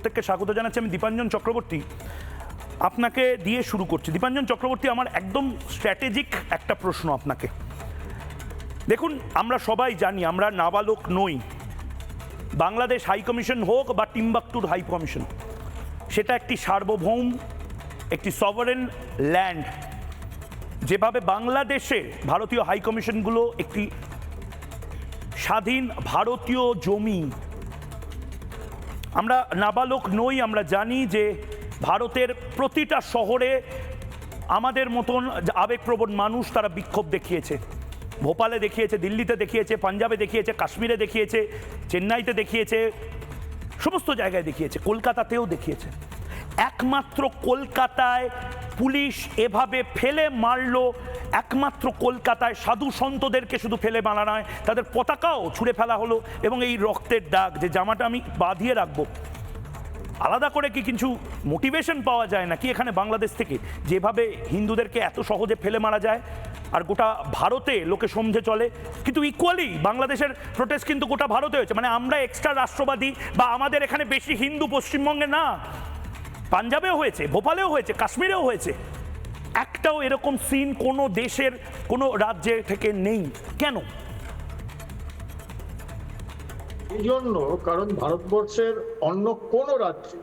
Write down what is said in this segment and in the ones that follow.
প্রত্যেককে স্বাগত জানাচ্ছি। আমি দীপাঞ্জন চক্রবর্তী আপনাকে দিয়ে শুরু করছি। দীপাঞ্জন চক্রবর্তী, আমার একদম স্ট্র্যাটেজিক একটা প্রশ্ন আপনাকে। দেখুন, আমরা সবাই জানি আমরা নাবালক নই। বাংলাদেশ হাই কমিশন হোক বা টিম্বাকটুর হাই কমিশন, সেটা একটি সার্বভৌম, একটি সভারেন ল্যান্ড। যেভাবে বাংলাদেশে ভারতীয় হাই কমিশনগুলো একটি স্বাধীন ভারতীয় জমি, আমরা নাবালক নই। আমরা জানি যে ভারতের প্রতিটা শহরে আমাদের মতন আবেগপ্রবণ মানুষ তারা বিক্ষোভ দেখিয়েছে। ভোপালে দেখিয়েছে, দিল্লিতে দেখিয়েছে, পাঞ্জাবে দেখিয়েছে, কাশ্মীরে দেখিয়েছে, চেন্নাইতে দেখিয়েছে, সমস্ত জায়গায় দেখিয়েছে, কলকাতাতেও দেখিয়েছে। একমাত্র কলকাতায় পুলিশ এভাবে ফেলে মারলো, একমাত্র কলকাতায় সাধু সন্তদেরকে শুধু ফেলে মারা নয়, তাদের পতাকাও ছুঁড়ে ফেলা হলো। এবং এই রক্তের দাগ, যে জামাটা আমি বাঁধিয়ে রাখবো, আলাদা করে কি কিছু মোটিভেশন পাওয়া যায় না কি এখানে বাংলাদেশ থেকে, যেভাবে হিন্দুদেরকে এত সহজে ফেলে মারা যায়? আর গোটা ভারতে লোকে সমঝে চলে, কিন্তু ইকুয়ালি বাংলাদেশের প্রোটেস্ট কিন্তু গোটা ভারতে হয়েছে। মানে আমরা এক্সট্রা রাষ্ট্রবাদী বা আমাদের এখানে বেশি হিন্দু পশ্চিমবঙ্গে না, পাঞ্জাবেও হয়েছে, ভোপালেও হয়েছে, কাশ্মীরেও হয়েছে। একটাও এরকম সিন কোনো দেশের কোনো রাজ্যে থেকে নেই। কেন? এই জন্য, কারণ ভারতবর্ষের অন্য কোন রাজ্যে,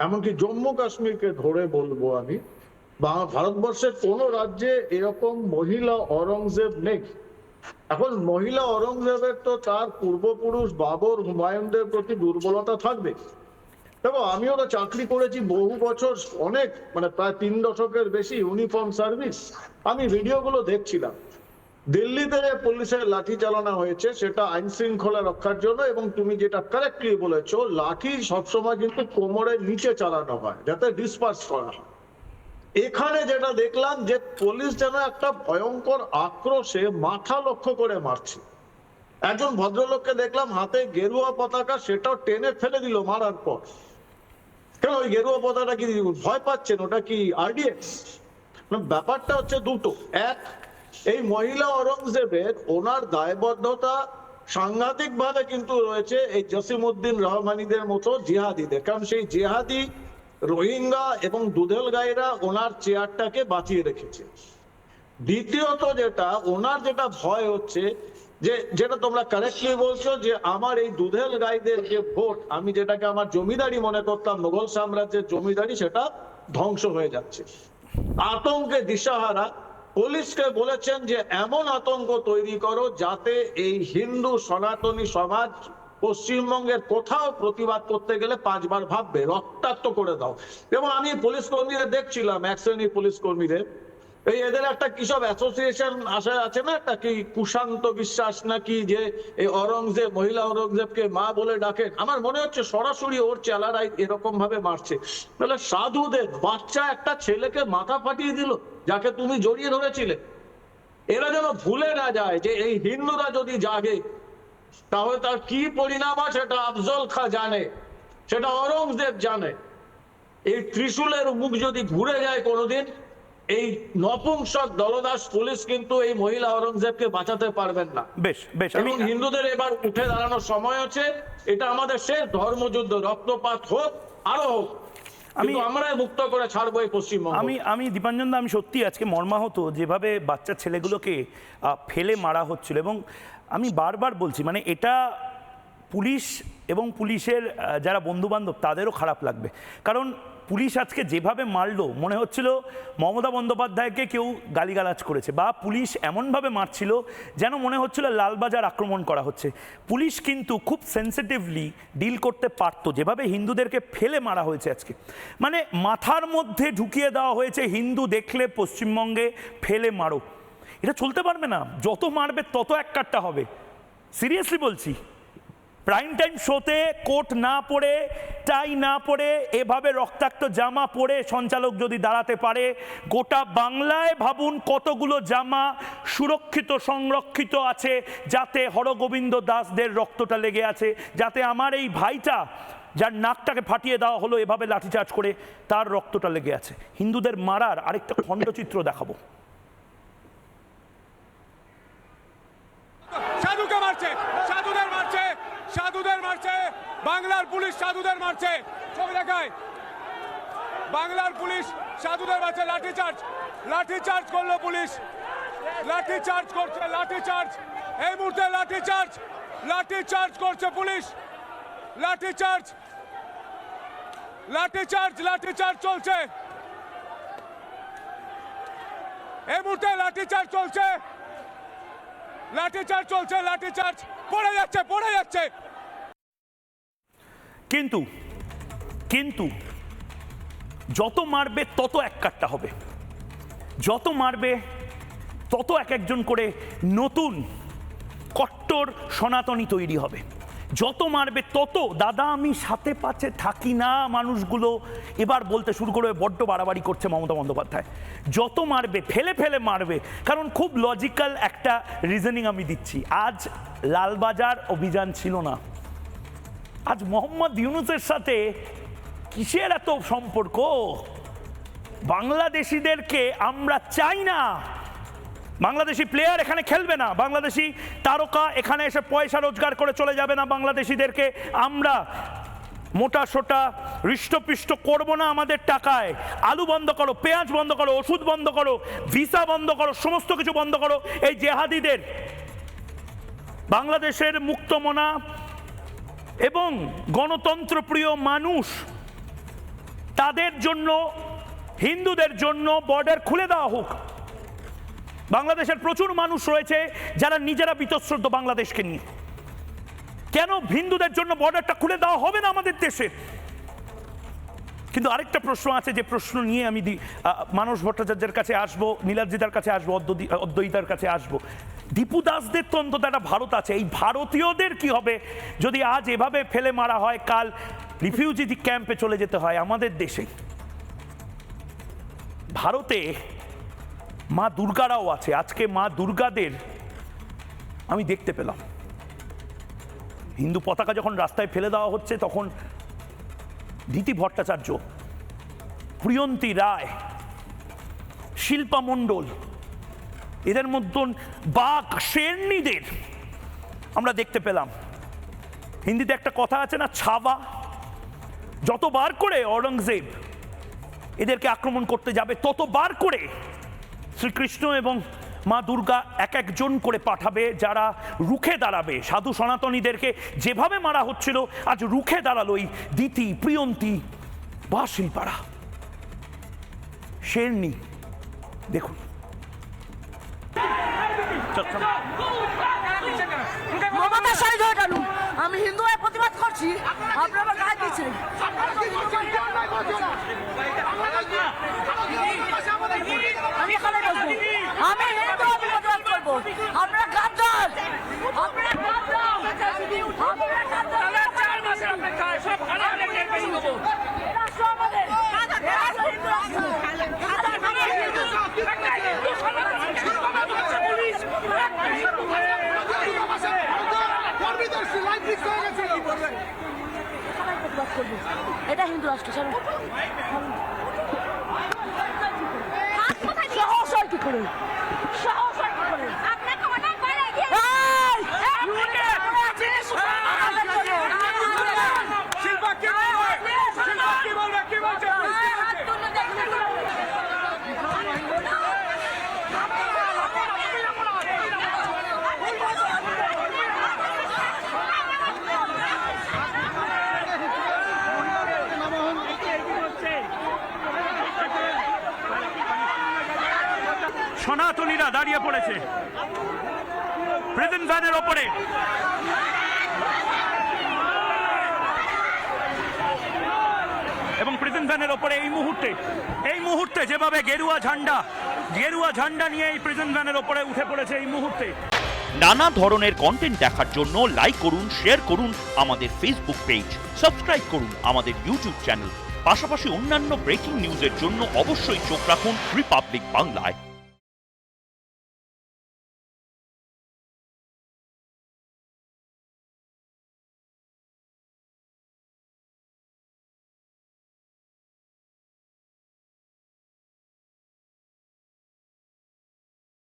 এমনকি জম্মু কাশ্মীরকে ধরে বলবো আমি, ভারতবর্ষের কোন রাজ্যে এরকম মহিলা অরঙ্গজেব নেই। এখন মহিলা অরঙ্গজেবের তো তার পূর্বপুরুষ বাবর, হুমায়ুনদের প্রতি দুর্বলতা থাকবে। দেখো, আমিও তো চাকরি করেছি বহু বছর, অনেক, মানে প্রায় 3 দশকের বেশি ইউনিফর্ম সার্ভিস। আমি ভিডিওগুলো দেখছিলাম। দিল্লিতে পুলিশের লাঠি চালানো হয়েছে, সেটা আইন শৃঙ্খলা রক্ষার জন্য, এবং তুমি যেটা কারেক্টলি বলেছো, লাঠি সবসময় কিন্তু কোমরের নিচে চালানো হয় যাতে ডিসপার্স করা হয়। এখানে যেটা দেখলাম যে পুলিশ যেন একটা ভয়ঙ্কর আক্রোশে মাথা লক্ষ্য করে মারছে। একজন ভদ্রলোককে দেখলাম হাতে গেরুয়া পতাকা, সেটাও টেনে ফেলে দিল মারার পর। কেন ওই গেরুয়া পতাকাটা কি ভয় পাচ্ছেন? ওটা কি আরডিএক্স? ব্যাপারটা হচ্ছে দুটো। এক, এই মহিলা অরঙ্গজেবের ওনার দায়বদ্ধতা সাংঘাতিক ভাবে কিন্তু রয়েছে এই জসিমউদ্দিন রহমানিদের মতো জিহাদিদের, কারণ সেই জিহাদি রোহিঙ্গা এবং দুধেল গাইরা ওনার চেয়ারটাকে বাঁচিয়ে রেখেছে। দ্বিতীয়ত যেটা ওনার যেটা ভয় হচ্ছে, যে যেটা তোমরা কারেক্টলি বলছো, যে আমার এই দুধেল গাইদের যে ভোট, আমি যেটাকে আমার জমিদারি মনে করতাম, মুঘল সাম্রাজ্যের জমিদারি, সেটা ধ্বংস হয়ে যাচ্ছে। আতঙ্কে দিশাহারা। পুলিশকে বলেছেন যে এমন আতঙ্ক তৈরি করো যাতে এই হিন্দু সনাতনী সমাজ পশ্চিমবঙ্গের কোথাও প্রতিবাদ করতে গেলে 5 বার ভাববে, রক্তাক্ত করে দাও। এবং আমি পুলিশ কর্মীদের দেখছিলাম, এক শ্রেণীর পুলিশ কর্মীদের, এই এদের একটা কি সব অ্যাসোসিয়েশন আছে না, একটা কি কুশান্ত বিশ্বাস নাকি, যে এই অরঙ্গজেব, মহিলা অরঙ্গজেবকে মা বলে ডাকে। আমার মনে হচ্ছে সরাসরি ওর চেলারাই এরকম ভাবে মারছে। তাহলে সাধুদের বাচ্চা একটা ছেলেকে মাথা ফাটিয়ে দিল, যাকে তুমি জড়িয়ে ধরেছিলে। এরা যেন ভুলে না যায় যে এই হিন্দুরা যদি জাগে তাহলে তার কি পরিণাম আছে, সেটা আফজল খাঁ জানে, সেটা অরঙ্গজেব জানে। এই ত্রিশূলের মুখ যদি ঘুরে যায় কোনোদিন, এই নপুংসক দলদাস পুলিশ কিন্তু এই মহিলা অরঙ্গজেবকে বাঁচাতে পারবেন না। বেশ বেশ, এবং হিন্দুদের এবার উঠে দাঁড়ানোর সময় হচ্ছে। এটা আমাদের শেষ ধর্মযুদ্ধ, রক্তপাত হোক আরো হোক, আমরাই মুক্ত করে ছাড়বো এই পশ্চিমবঙ্গ। আমি দীপাঞ্জন দা, আমি সত্যি আজকে মর্মাহত যেভাবে বাচ্চা ছেলেগুলোকে ফেলে মারা হচ্ছিল। এবং আমি বারবার বলছি, মানে এটা পুলিশ এবং পুলিশের যারা বন্ধুবান্ধব তাদেরও খারাপ লাগবে। কারণ পুলিশ আজকে যেভাবে মারলো, মনে হচ্ছিল মমতা বন্দ্যোপাধ্যায়কে কেউ গালিগালাজ করেছে, বা পুলিশ এমনভাবে মারছিল যেন মনে হচ্ছিল লালবাজার আক্রমণ করা হচ্ছে। পুলিশ কিন্তু খুব সেন্সিটিভলি ডিল করতে পারতো। যেভাবে হিন্দুদেরকে ফেলে মারা হয়েছে আজকে, মানে মাথার মধ্যে ঢুকিয়ে দেওয়া হয়েছে, হিন্দু দেখলে পশ্চিমবঙ্গে ফেলে মারো। এটা চলতে পারবে না, যত মারবে তত এক কাট্টা হবে। সিরিয়াসলি বলছি, প্রাইম টাইম শোতে কোট না পরে, টাই না পরে, এভাবে রক্তাক্ত জামা পরে সঞ্চালক যদি দাঁড়াতে পারে, গোটা বাংলায় ভাবুন কতগুলো জামা সুরক্ষিত সংরক্ষিত আছে, যাতে হরগোবিন্দ দাসদের রক্তটা লেগে আছে, যাতে আমার এই ভাইটা যার নাকটাকে ফাটিয়ে দেওয়া হলো এভাবে লাঠিচার্জ করে, তার রক্তটা লেগে আছে। হিন্দুদের মারার আরেকটা খণ্ডচিত্র দেখাবো। সাধুকে মারছে, সাধুদের মারছে, সাধুদের মারছে, বাংলার পুলিশ সাধুদের মারছে। ছবি দেখায় বাংলার পুলিশ সাধুদের বাচ্চা লাঠিচার্জ করলো পুলিশ, লাঠিচার্জ করছে, লাঠিচার্জ এই মুহূর্তে লাঠিচার্জ করছে পুলিশ, লাঠিচার্জ চলছে এই মুহূর্তে, লাঠিচার্জ চলছে, লাঠিচার্জ পড়ে যাচ্ছে। কিন্তু যত মারবে তত এক কাট্টা হবে, যত মারবে তত এক একজন করে নতুন কট্টর সনাতনী তৈরি হবে, যত মারবে তত দাদা আমি সাথে পাচ্ছে থাকি না মানুষগুলো এবার বলতে শুরু করবে, বড্ড বাড়াবাড়ি করছে মমতা বন্দ্যোপাধ্যায়। যত মারবে ফেলে মারবে, কারণ খুব লজিক্যাল একটা রিজনিং আমি দিচ্ছি। আজ লালবাজার অভিযান ছিল না, আজ মোহাম্মদ ইউনূসের সাথে কিসের এত সম্পর্ক? বাংলাদেশিদেরকে আমরা চাই না, বাংলাদেশি প্লেয়ার এখানে খেলবে না, বাংলাদেশি তারকা এখানে এসে পয়সা রোজগার করে চলে যাবে না, বাংলাদেশিদেরকে আমরা মোটা সোটা হৃষ্টপিষ্ট করবো না আমাদের টাকায়। আলু বন্ধ করো, পেঁয়াজ বন্ধ করো, ওষুধ বন্ধ করো, ভিসা বন্ধ করো, সমস্ত কিছু বন্ধ করো। এই জেহাদিদের, বাংলাদেশের মুক্তমনা এবং গণতন্ত্রপ্রিয় মানুষ, তাদের জন্য, হিন্দুদের জন্য বর্ডার খুলে দেওয়া হোক। বাংলাদেশের প্রচুর মানুষ রয়েছে যারা নিজেরা বীতশ্রদ্ধ বাংলাদেশকে নিয়ে। কেন হিন্দুদের জন্য বর্ডারটা খুলে দেওয়া হবে না আমাদের দেশে? কিন্তু আরেকটা প্রশ্ন আছে, যে প্রশ্ন নিয়ে আমি মানস ভট্টাচার্যের কাছে আসবো, নীলাদ্রিদার কাছে আসবো, অদ্বৈতার কাছে আসবো। দীপু দাসদের তো অন্তত একটা ভারত আছে, এই ভারতীয়দের কি হবে যদি আজ এভাবে ফেলে মারা হয়, কাল রিফিউজি ক্যাম্পে চলে যেতে হয় আমাদের দেশে? ভারতে মা দুর্গারাও আছে, আজকে মা দুর্গাদের আমি দেখতে পেলাম। হিন্দু পতাকা যখন রাস্তায় ফেলে দেওয়া হচ্ছে তখন দিতি ভট্টাচার্য, প্রিয়ন্তী রায়, শিল্পা মণ্ডল, এদের মধ্যে বাঘ শেরনিদের আমরা দেখতে পেলাম। হিন্দিতে একটা কথা আছে না, ছাবা, যতবার করে অরঙ্গজেব এদেরকে আক্রমণ করতে যাবে ততবার করে শ্রীকৃষ্ণ এবং মা দুর্গা এক একজন করে পাঠাবে যারা রুখে দাঁড়াবে। সাধু সনাতনীদেরকে যেভাবে মারা হচ্ছিল আজ রুখে দাঁড়ালো এই দিতি, প্রিয়ন্তী বা শিল্পারা, শেরনি। দেখুন আমি হিন্দু হয়ে প্রতিবাদ করছি, আপনারা গায়ে দিচ্ছেন। আমি এখানে বসবো, আমি হিন্দু হয়ে প্রতিবাদ করবো। আপনারা গাদ্দার, আপনারা গাদ্দার, আপনারা গাদ্দার। রাষ্ট্র আমাদের, রাষ্ট্র হিন্দু রাষ্ট্র। এটা হিন্দু রাষ্ট্র, সাহস হয় কি করে? সাহস হয় কি করে? আপনাকে অনেক বাইরে গিয়ে শিল্পা কি বলবে? সনাতনীরা দাঁড়িয়ে পড়েছে প্রিজন ভ্যানের ওপরে। এবং প্রিজন ভ্যানের ওপরে এই মুহূর্তে যেভাবে গেরুয়া ঝান্ডা নিয়ে এই প্রিজন ভ্যানের ওপরে উঠে পড়েছে এই মুহূর্তে। নানা ধরনের কন্টেন্ট দেখার জন্য লাইক করুন, শেয়ার করুন আমাদের ফেসবুক পেজ, সাবস্ক্রাইব করুন আমাদের ইউটিউব চ্যানেল। পাশাপাশি অন্যান্য ব্রেকিং নিউজের জন্য অবশ্যই চোখ রাখুন রিপাবলিক বাংলায়।